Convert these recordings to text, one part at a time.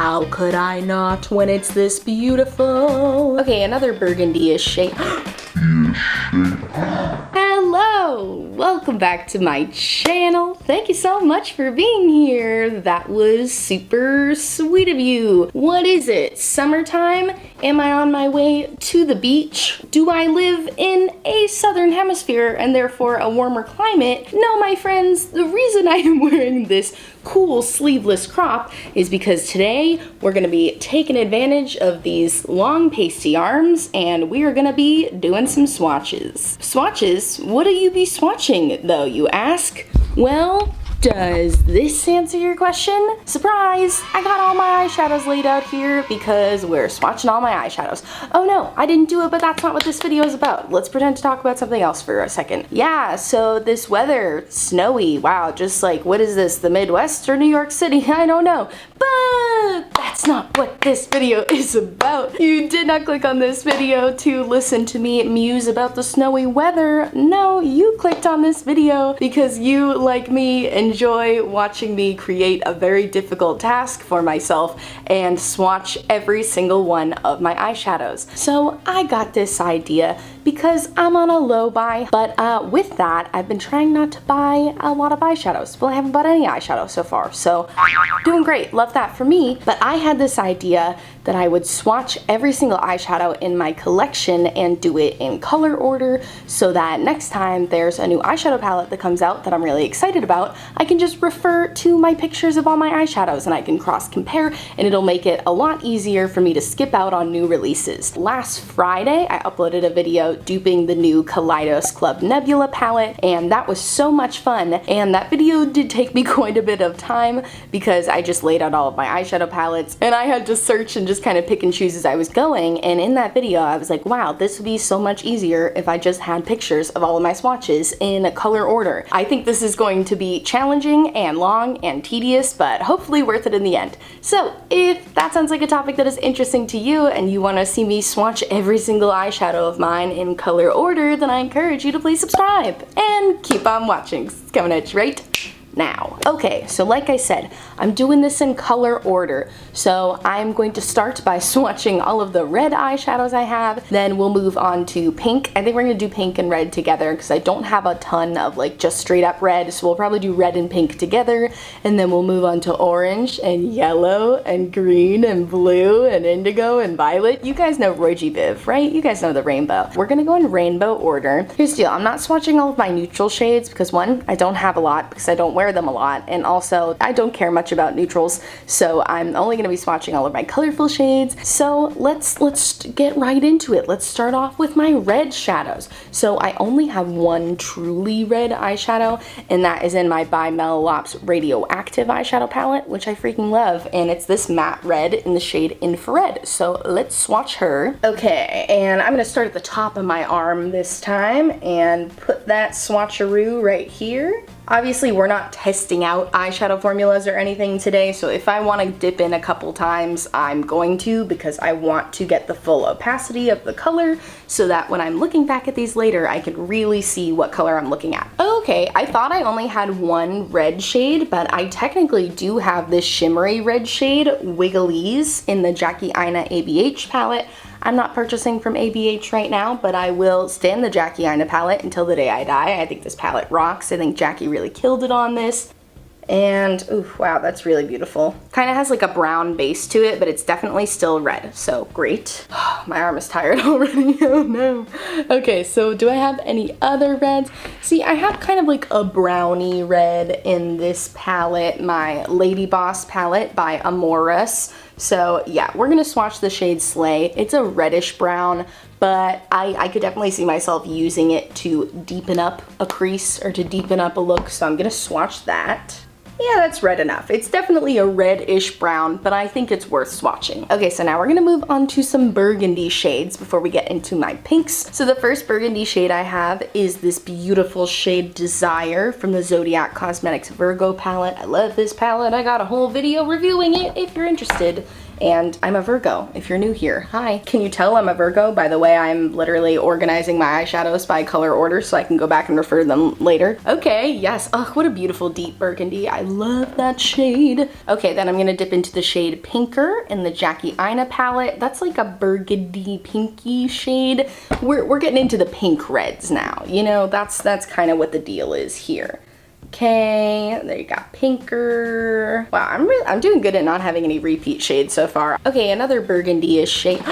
How could I not when it's this beautiful? Okay, another burgundy-ish shade. Hello! Welcome back to my channel. Thank you so much for being here. That was super sweet of you. What is it? Summertime? Am I on my way to the beach? Do I live in a southern hemisphere and therefore a warmer climate? No, my friends, the reason I am wearing this cool sleeveless crop is because today we're gonna be taking advantage of these long pasty arms and we are gonna be doing some swatches. Swatches? What do you be swatching though, you ask? Well, does this answer your question? Surprise! I got all my eyeshadows laid out here because we're swatching all my eyeshadows. Oh no, I didn't do it, but that's not what this video is about. Let's pretend to talk about something else for a second. Yeah, so this weather, snowy, wow, just like, what is this, the Midwest or New York City? I don't know, but that's not what this video is about. You did not click on this video to listen to me muse about the snowy weather. No, you clicked on this video because you, like me, enjoy watching me create a very difficult task for myself and swatch every single one of my eyeshadows. So I got this idea because I'm on a low buy, but with that, I've been trying not to buy a lot of eyeshadows. Well, I haven't bought any eyeshadow so far, so doing great, love that for me. But I had this idea that I would swatch every single eyeshadow in my collection and do it in color order so that next time there's a new eyeshadow palette that comes out that I'm really excited about, I can just refer to my pictures of all my eyeshadows and I can cross compare and it'll make it a lot easier for me to skip out on new releases. Last Friday, I uploaded a video duping the new Kaleidos Club Nebula palette and that was so much fun, and that video did take me quite a bit of time because I just laid out all of my eyeshadow palettes and I had to search and just kind of pick and choose as I was going, and in that video I was like, wow, this would be so much easier if I just had pictures of all of my swatches in color order. I think this is going to be challenging and long and tedious, but hopefully worth it in the end. So if that sounds like a topic that is interesting to you and you want to see me swatch every single eyeshadow of mine in color order, then I encourage you to please subscribe and keep on watching. It's coming at you right now. Okay, so like I said, I'm doing this in color order. So I'm going to start by swatching all of the red eyeshadows I have, then we'll move on to pink. I think we're gonna do pink and red together because I don't have a ton of like just straight up red, so we'll probably do red and pink together, and then we'll move on to orange and yellow and green and blue and indigo and violet. You guys know Roy G. Biv, right? You guys know the rainbow. We're gonna go in rainbow order. Here's the deal, I'm not swatching all of my neutral shades because one, I don't have a lot because I don't wear them a lot, and also I don't care much about neutrals, so I'm only going to be swatching all of my colorful shades. So let's get right into it. Let's start off with my red shadows. So I only have one truly red eyeshadow, and that is in my by Melolops Radioactive eyeshadow palette, which I freaking love, and it's this matte red in the shade Infrared. So let's swatch her. Okay, and I'm going to start at the top of my arm this time and put that swatcheroo right here. Obviously, we're not testing out eyeshadow formulas or anything today, so if I want to dip in a couple times, I'm going to, because I want to get the full opacity of the color so that when I'm looking back at these later, I can really see what color I'm looking at. Okay, I thought I only had one red shade, but I technically do have this shimmery red shade, Wigglies, in the Jackie Aina ABH palette. I'm not purchasing from ABH right now, but I will stay in the Jackie Aina palette until the day I die. I think this palette rocks. I think Jackie really killed it on this. And, ooh, wow, that's really beautiful. Kind of has like a brown base to it, but it's definitely still red, so great. My arm is tired already, oh no. Okay, so do I have any other reds? See, I have kind of like a browny red in this palette, my Lady Boss palette by Amoris. So yeah, we're gonna swatch the shade Slay. It's a reddish brown, but I could definitely see myself using it to deepen up a crease or to deepen up a look, so I'm gonna swatch that. Yeah, that's red enough. It's definitely a reddish brown, but I think it's worth swatching. Okay, so now we're gonna move on to some burgundy shades before we get into my pinks. So the first burgundy shade I have is this beautiful shade Desire from the Zodiac Cosmetics Virgo palette. I love this palette. I got a whole video reviewing it if you're interested. And I'm a Virgo, if you're new here. Hi. Can you tell I'm a Virgo by the way I'm literally organizing my eyeshadows by color order so I can go back and refer to them later? Okay, yes. Oh, what a beautiful deep burgundy. I love that shade. Okay, then I'm gonna dip into the shade Pinker in the Jackie Aina palette. That's like a burgundy pinky shade. We're getting into the pink reds now. You know, that's kind of what the deal is here. Okay, there you got Pinker. Wow, I'm doing good at not having any repeat shades so far. Okay, another burgundy-ish shade.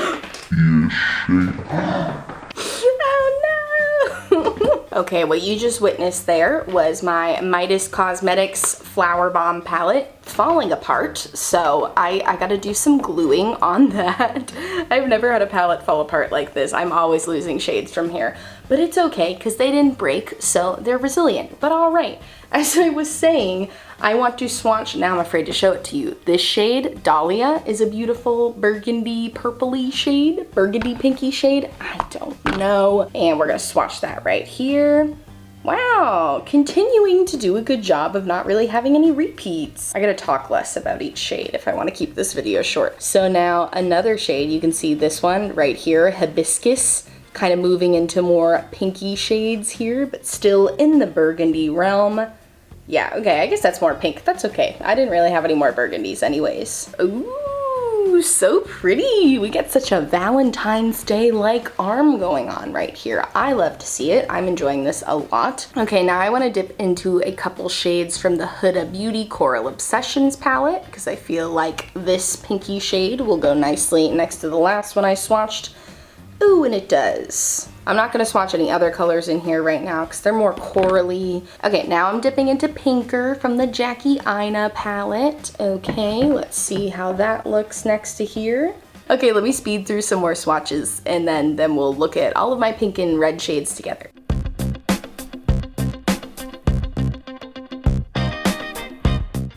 Okay, what you just witnessed there was my Midas Cosmetics Flower Bomb palette falling apart, so I gotta do some gluing on that. I've never had a palette fall apart like this. I'm always losing shades from here, but it's okay because they didn't break, so they're resilient. But all right, as I was saying, I want to swatch. Now I'm afraid to show it to you. This shade, Dahlia, is a beautiful burgundy purpley shade, burgundy pinky shade. I don't know. And we're gonna swatch that right here. Wow, continuing to do a good job of not really having any repeats. I gotta talk less about each shade if I want to keep this video short. So now another shade, you can see this one right here, Hibiscus, kind of moving into more pinky shades here, but still in the burgundy realm. Yeah, okay, I guess that's more pink. That's okay. I didn't really have any more burgundies anyways. Ooh, so pretty. We get such a Valentine's Day-like arm going on right here. I love to see it. I'm enjoying this a lot. Okay, now I want to dip into a couple shades from the Huda Beauty Coral Obsessions palette because I feel like this pinky shade will go nicely next to the last one I swatched. Ooh, and it does. I'm not gonna swatch any other colors in here right now because they're more corally. Okay, now I'm dipping into Pinker from the Jackie Aina palette. Okay, let's see how that looks next to here. Okay, let me speed through some more swatches and then we'll look at all of my pink and red shades together.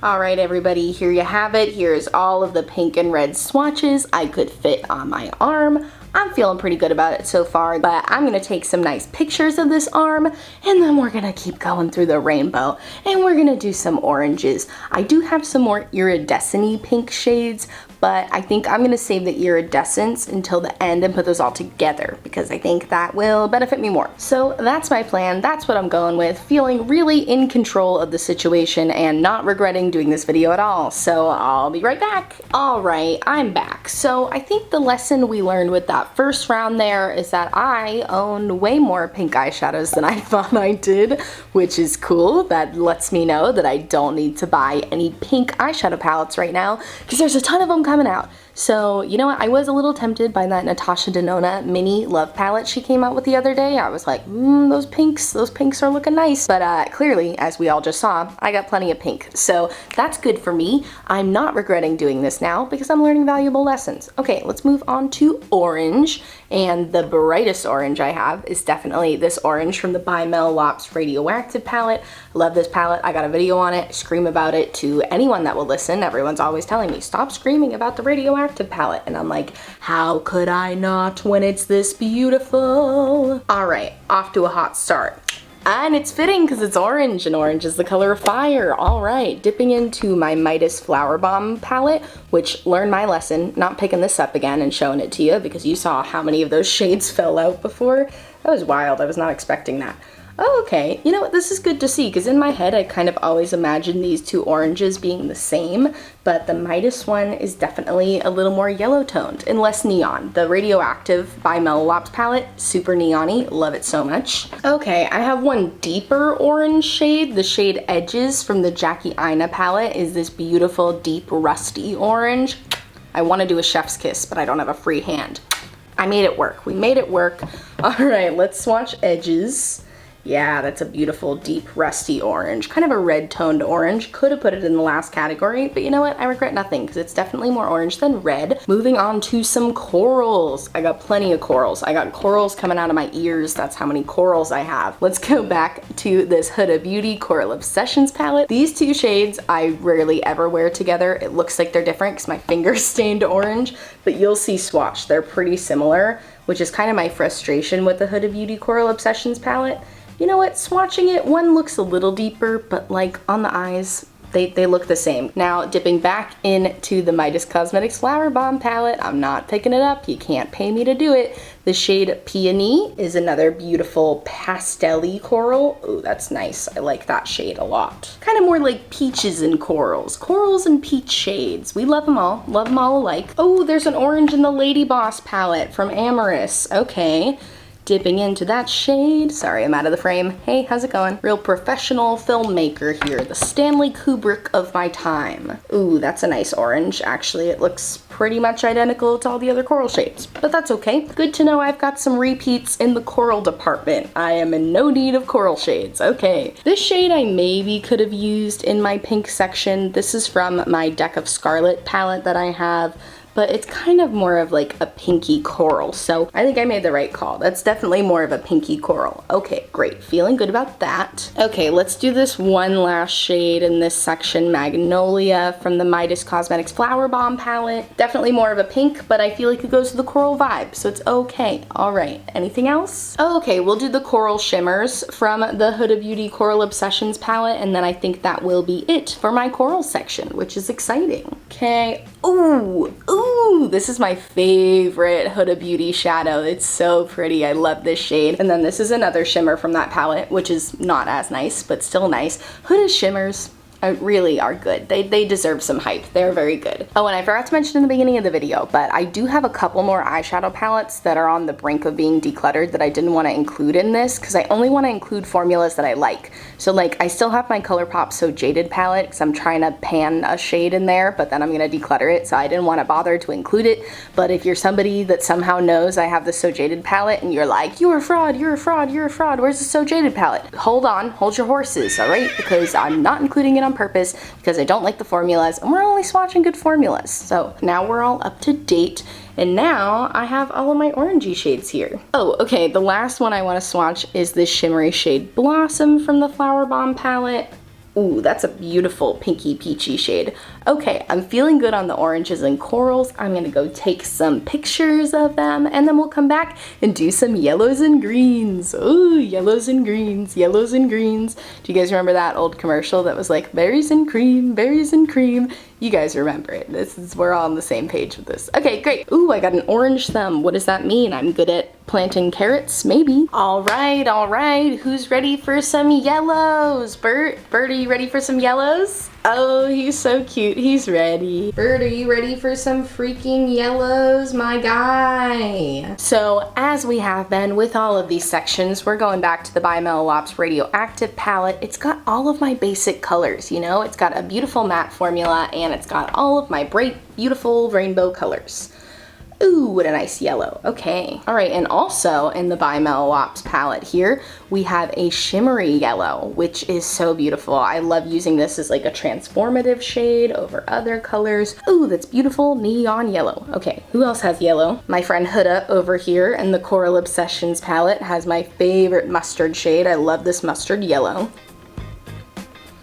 All right, everybody, here you have it. Here's all of the pink and red swatches I could fit on my arm. I'm feeling pretty good about it so far, but I'm gonna take some nice pictures of this arm and then we're gonna keep going through the rainbow and we're gonna do some oranges. I do have some more iridescent-y pink shades, but I think I'm gonna save the iridescence until the end and put those all together because I think that will benefit me more. So that's my plan. That's what I'm going with. Feeling really in control of the situation and not regretting doing this video at all. So I'll be right back. All right, I'm back. So I think the lesson we learned with that first round there is that I own way more pink eyeshadows than I thought I did, which is cool. That lets me know that I don't need to buy any pink eyeshadow palettes right now because there's a ton of them coming out. So, you know what, I was a little tempted by that Natasha Denona mini love palette she came out with the other day. I was like, those pinks are looking nice. But clearly, as we all just saw, I got plenty of pink. So that's good for me. I'm not regretting doing this now because I'm learning valuable lessons. Okay, let's move on to orange. And the brightest orange I have is definitely this orange from the by Melolops Radioactive palette. I love this palette. I got a video on it. I scream about it to anyone that will listen. Everyone's always telling me, stop screaming about the Radioactive palette. And I'm like, how could I not when it's this beautiful? All right, off to a hot start. And it's fitting because it's orange, and orange is the color of fire. All right, dipping into my Midas Flower Bomb palette, which learned my lesson, not picking this up again and showing it to you because you saw how many of those shades fell out before. That was wild. I was not expecting that. Oh, okay. You know what? This is good to see because in my head I kind of always imagined these two oranges being the same, but the Midas one is definitely a little more yellow toned and less neon. The Radioactive by Melolops palette, super neon-y. Love it so much. Okay, I have one deeper orange shade. The shade Edges from the Jackie Aina palette is this beautiful deep rusty orange. I want to do a chef's kiss, but I don't have a free hand. I made it work. We made it work. All right, let's swatch Edges. Yeah, that's a beautiful deep rusty orange, kind of a red toned orange. Could have put it in the last category, but you know what? I regret nothing because it's definitely more orange than red. Moving on to some corals. I got plenty of corals. I got corals coming out of my ears. That's how many corals I have. Let's go back to this Huda Beauty Coral Obsessions palette. These two shades I rarely ever wear together. It looks like they're different because my finger's stained orange, but you'll see swatched. They're pretty similar, which is kind of my frustration with the Huda Beauty Coral Obsessions palette. You know what, swatching it, one looks a little deeper, but like on the eyes, they look the same. Now, dipping back into the Midas Cosmetics Flower Bomb palette, I'm not picking it up. You can't pay me to do it. The shade Peony is another beautiful pastel-y coral. Ooh, that's nice. I like that shade a lot. Kind of more like peaches and corals. Corals and peach shades. We love them all. Love them all alike. Oh, there's an orange in the Lady Boss palette from Amorous. Okay. Dipping into that shade. Sorry, I'm out of the frame. Hey, how's it going? Real professional filmmaker here. The Stanley Kubrick of my time. Ooh, that's a nice orange. Actually, it looks pretty much identical to all the other coral shades, but that's okay. Good to know I've got some repeats in the coral department. I am in no need of coral shades. Okay. This shade I maybe could have used in my pink section. This is from my Deck of Scarlet palette that I have, but it's kind of more of like a pinky coral. So I think I made the right call. That's definitely more of a pinky coral. Okay, great. Feeling good about that. Okay, let's do this one last shade in this section, Magnolia from the Midas Cosmetics Flower Bomb palette. Definitely more of a pink, but I feel like it goes to the coral vibe, so it's okay. All right, anything else? Oh, okay, we'll do the coral shimmers from the Huda Beauty Coral Obsessions palette, and then I think that will be it for my coral section, which is exciting. Okay, ooh, this is my favorite Huda Beauty shadow. It's so pretty. I love this shade. And then this is another shimmer from that palette, which is not as nice, but still nice. Huda shimmers really are good. They deserve some hype. They're very good. Oh, and I forgot to mention in the beginning of the video, but I do have a couple more eyeshadow palettes that are on the brink of being decluttered that I didn't want to include in this because I only want to include formulas that I like. So like I still have my ColourPop So Jaded palette because I'm trying to pan a shade in there, but then I'm going to declutter it, so I didn't want to bother to include it. But if you're somebody that somehow knows I have the So Jaded palette and you're like, you're a fraud, you're a fraud, you're a fraud, where's the So Jaded palette? Hold on, hold your horses, all right? Because I'm not including it on purpose because I don't like the formulas, and we're only swatching good formulas. So now we're all up to date, and now I have all of my orangey shades here. Oh, okay, the last one I want to swatch is this shimmery shade Blossom from the Flower Bomb palette. Ooh, that's a beautiful pinky peachy shade. Okay, I'm feeling good on the oranges and corals. I'm gonna go take some pictures of them, and then we'll come back and do some yellows and greens. Ooh, yellows and greens, yellows and greens. Do you guys remember that old commercial that was like berries and cream, berries and cream? You guys remember it. We're all on the same page with this. Okay, great. Ooh, I got an orange thumb. What does that mean? I'm good at planting carrots, maybe. All right. Who's ready for some yellows? Bert, are you ready for some yellows? Oh, he's so cute. He's ready. Bert, are you ready for some freaking yellows, my guy? So, as we have been with all of these sections, we're going back to the by Melolops Radioactive palette. It's got all of my basic colors, you know? It's got a beautiful matte formula, and it's got all of my bright, beautiful rainbow colors. Ooh, what a nice yellow. Okay. All right, and also in the by Melolops palette here, we have a shimmery yellow, which is so beautiful. I love using this as like a transformative shade over other colors. Ooh, that's beautiful neon yellow. Okay, who else has yellow? My friend Huda over here in the Coral Obsessions palette has my favorite mustard shade. I love this mustard yellow.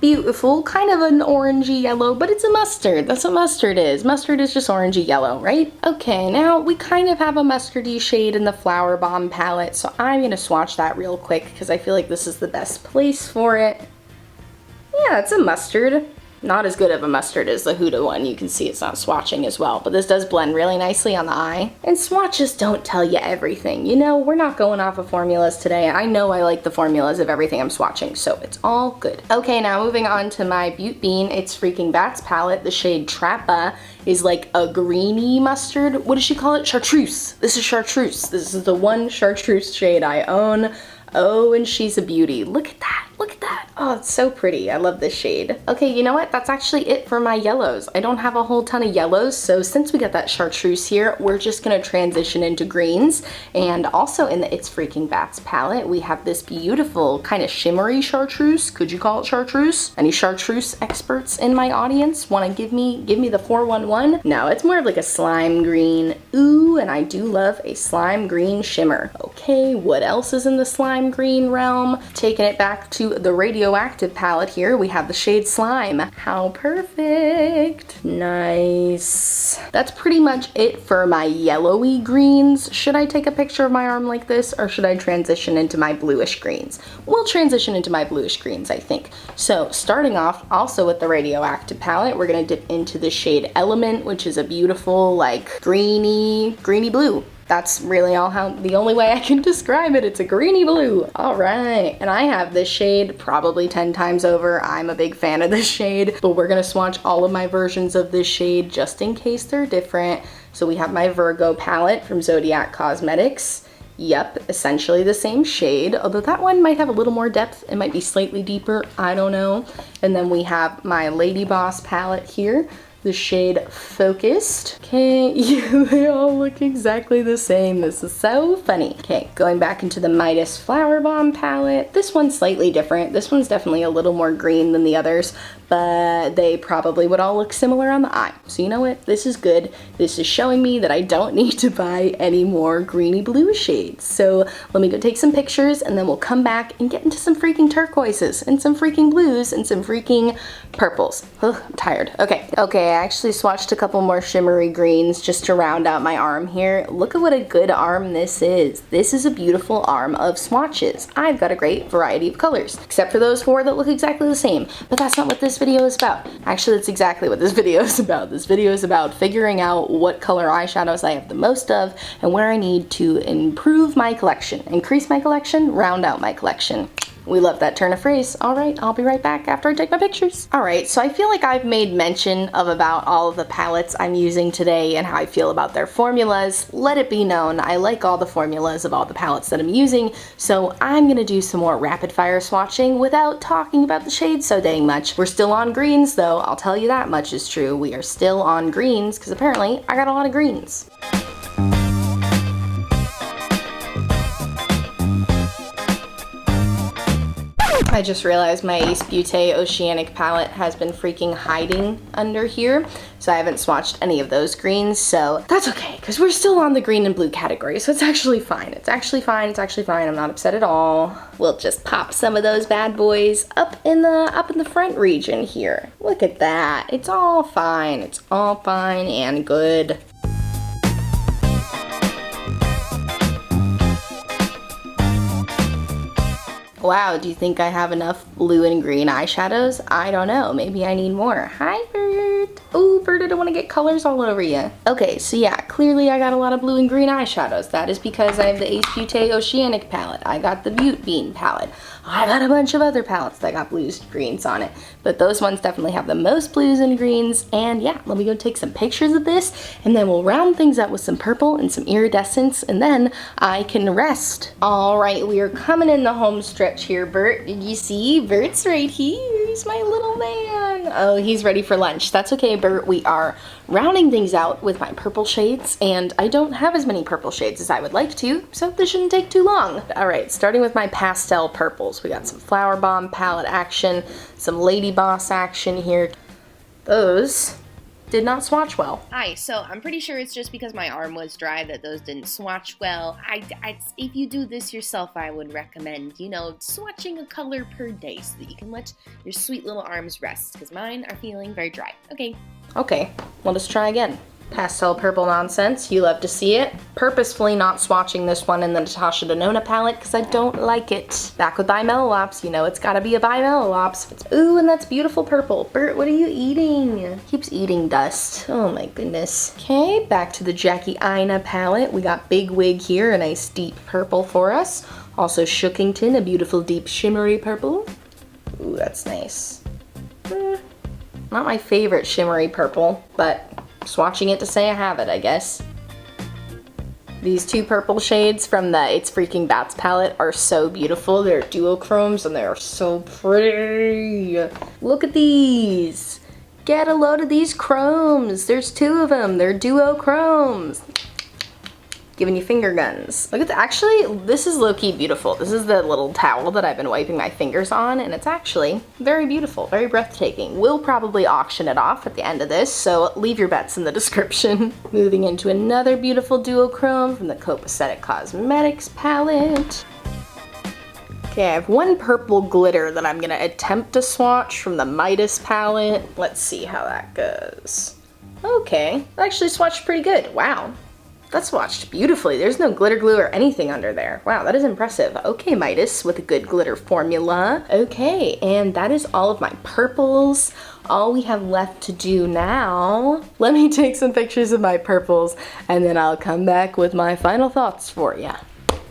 Beautiful, kind of an orangey yellow, but it's a mustard. That's what mustard is. Mustard is just orangey yellow, right? Okay, now we kind of have a mustardy shade in the Flower Bomb palette, so I'm gonna swatch that real quick because I feel like this is the best place for it. Yeah, it's a mustard. Not as good of a mustard as the Huda one. You can see it's not swatching as well, but this does blend really nicely on the eye. And swatches don't tell you everything. You know, we're not going off of formulas today. I know I like the formulas of everything I'm swatching, so it's all good. Okay, now moving on to my Beaut Bean It's Freaking Bats palette. The shade Trappa is like a greeny mustard. What does she call it? Chartreuse. This is chartreuse. This is the one chartreuse shade I own. Oh, and she's a beauty. Look at that. Look at that. Oh, it's so pretty. I love this shade. Okay, you know what? That's actually it for my yellows. I don't have a whole ton of yellows, so since we got that chartreuse here, we're just gonna transition into greens. And also in the It's Freaking Bats palette, we have this beautiful kind of shimmery chartreuse. Could you call it chartreuse? Any chartreuse experts in my audience wanna give me the 411? No, it's more of like a slime green. Ooh, and I do love a slime green shimmer. Okay, what else is in the slime green realm? Taking it back to the Radioactive palette here, we have the shade Slime. How perfect. Nice. That's pretty much it for my yellowy greens. Should I take a picture of my arm like this, or should I transition into my bluish greens? We'll transition into my bluish greens, I think. So starting off also with the Radioactive palette, we're gonna dip into the shade Element, which is a beautiful like greeny blue. That's really the only way I can describe it. It's a greeny blue. All right, and I have this shade probably 10 times over. I'm a big fan of this shade, but we're gonna swatch all of my versions of this shade just in case they're different. So we have my Virgo palette from Zodiac Cosmetics. Yep, essentially the same shade, although that one might have a little more depth. It might be slightly deeper, I don't know. And then we have my Lady Boss palette here, the shade Focused. Okay, they all look exactly the same. This is so funny. Okay, going back into the Midas Flower Bomb palette. This one's slightly different. This one's definitely a little more green than the others, but they probably would all look similar on the eye. So you know what? This is good. This is showing me that I don't need to buy any more greeny blue shades. So let me go take some pictures and then we'll come back and get into some freaking turquoises and some freaking blues and some freaking purples. Ugh, I'm tired. Okay, I actually swatched a couple more shimmery greens just to round out my arm here. Look at what a good arm this is. This is a beautiful arm of swatches. I've got a great variety of colors, except for those 4 that look exactly the same, but that's not what this video is about. Actually, that's exactly what this video is about. This video is about figuring out what color eyeshadows I have the most of and where I need to improve my collection, increase my collection, round out my collection. We love that turn of phrase. All right, I'll be right back after I take my pictures. All right, so I feel like I've made mention of about all of the palettes I'm using today and how I feel about their formulas. Let it be known, I like all the formulas of all the palettes that I'm using, so I'm gonna do some more rapid fire swatching without talking about the shades so dang much. We're still on greens though, I'll tell you that much is true. We are still on greens, because apparently I got a lot of greens. I just realized my Ace Beauté Oceanic palette has been freaking hiding under here, so I haven't swatched any of those greens, so that's okay, because we're still on the green and blue category, so it's actually fine. It's actually fine, I'm not upset at all. We'll just pop some of those bad boys up in the front region here. Look at that, it's all fine and good. Wow, do you think I have enough blue and green eyeshadows? I don't know, maybe I need more. Hi, Bert. Oh, Bert, I don't want to get colors all over you. Okay, so yeah, clearly I got a lot of blue and green eyeshadows. That is because I have the Ace Beauté Oceanic palette. I got the Butte Bean palette. I got a bunch of other palettes that got blues and greens on it, but those ones definitely have the most blues and greens. And yeah, let me go take some pictures of this and then we'll round things up with some purple and some iridescence and then I can rest. All right, we are coming in the home stretch here, Bert. Did you see? Bert's right here. He's my little man. Oh, he's ready for lunch. That's okay, Bert. We are rounding things out with my purple shades, and I don't have as many purple shades as I would like to, so this shouldn't take too long. All right, starting with my pastel purples. We got some Flower Bomb palette action, some Lady Boss action here. Those did not swatch well. Hi, so I'm pretty sure it's just because my arm was dry that those didn't swatch well. If you do this yourself, I would recommend, you know, swatching a color per day so that you can let your sweet little arms rest, because mine are feeling very dry. Okay, well, let's try again. Pastel purple nonsense, you love to see it. Purposefully not swatching this one in the Natasha Denona palette because I don't like it. Back with by Melolops, you know it's gotta be a by Melolops. Ooh, and that's beautiful purple. Bert, what are you eating? Keeps eating dust. Oh my goodness. Okay, back to the Jackie Aina palette. We got Big Wig here, a nice deep purple for us. Also Shookington, a beautiful deep shimmery purple. Ooh, that's nice. Not my favorite shimmery purple, but swatching it to say I have it, I guess. These two purple shades from the It's Freaking Bats palette are so beautiful. They're duochromes and they're so pretty. Look at these. Get a load of these chromes. There's 2 of them. They're duochromes. Giving you finger guns. Look at that. Actually, this is low-key beautiful. This is the little towel that I've been wiping my fingers on, and it's actually very beautiful, very breathtaking. We'll probably auction it off at the end of this, so leave your bets in the description. Moving into another beautiful duochrome from the Copacetic Cosmetics palette. Okay, I have one purple glitter that I'm gonna attempt to swatch from the Midas palette. Let's see how that goes. Okay, that actually swatched pretty good. Wow, that swatched beautifully. There's no glitter glue or anything under there. Wow, that is impressive. Okay, Midas with a good glitter formula. Okay, and that is all of my purples. All we have left to do now, let me take some pictures of my purples and then I'll come back with my final thoughts for you.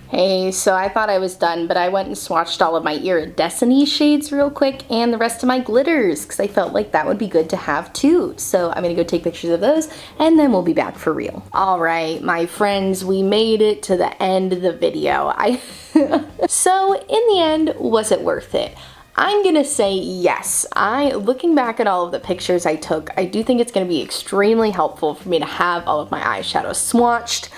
Hey, so I thought I was done, but I went and swatched all of my iridescent shades real quick and the rest of my glitters because I felt like that would be good to have too. So I'm gonna go take pictures of those and then we'll be back for real. All right, my friends, we made it to the end of the video. So in the end, was it worth it? I'm gonna say yes. Looking back at all of the pictures I took, I do think it's gonna be extremely helpful for me to have all of my eyeshadows swatched.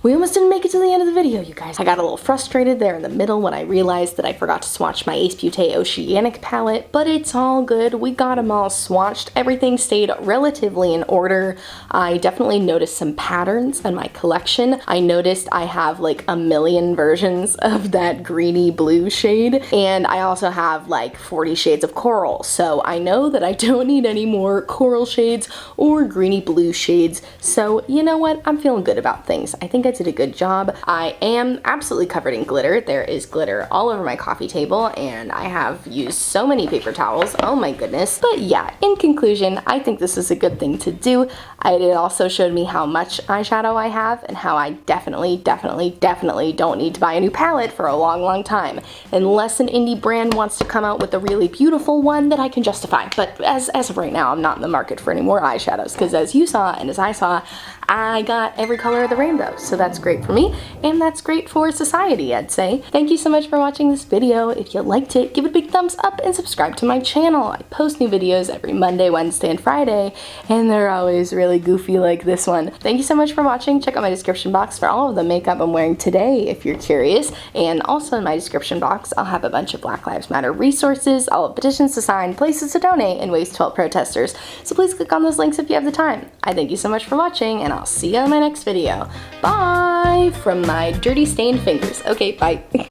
We almost didn't make it to the end of the video, you guys. I got a little frustrated there in the middle when I realized that I forgot to swatch my Ace Beauté Oceanic palette, but it's all good. We got them all swatched. Everything stayed relatively in order. I definitely noticed some patterns in my collection. I noticed I have like a million versions of that greeny blue shade, and I also have like 40 shades of coral. So I know that I don't need any more coral shades or greeny blue shades. So you know what? I'm feeling good about things. I think I did a good job. I am absolutely covered in glitter. There is glitter all over my coffee table and I have used so many paper towels. Oh my goodness. But yeah, in conclusion, I think this is a good thing to do. It also showed me how much eyeshadow I have and how I definitely don't need to buy a new palette for a long time. Unless an indie brand wants to come out with a really beautiful one that I can justify. But as of right now, I'm not in the market for any more eyeshadows because as you saw and as I saw, I got every color of the rainbow. So that's great for me and that's great for society, I'd say. Thank you so much for watching this video. If you liked it, give it a big thumbs up and subscribe to my channel. I post new videos every Monday, Wednesday, and Friday, and they're always really goofy like this one. Thank you so much for watching. Check out my description box for all of the makeup I'm wearing today if you're curious. And also in my description box, I'll have a bunch of Black Lives Matter resources, all of petitions to sign, places to donate, and ways to help protesters. So please click on those links if you have the time. I thank you so much for watching, and I'll see you in my next video. Bye! From my dirty stained fingers. Okay, bye.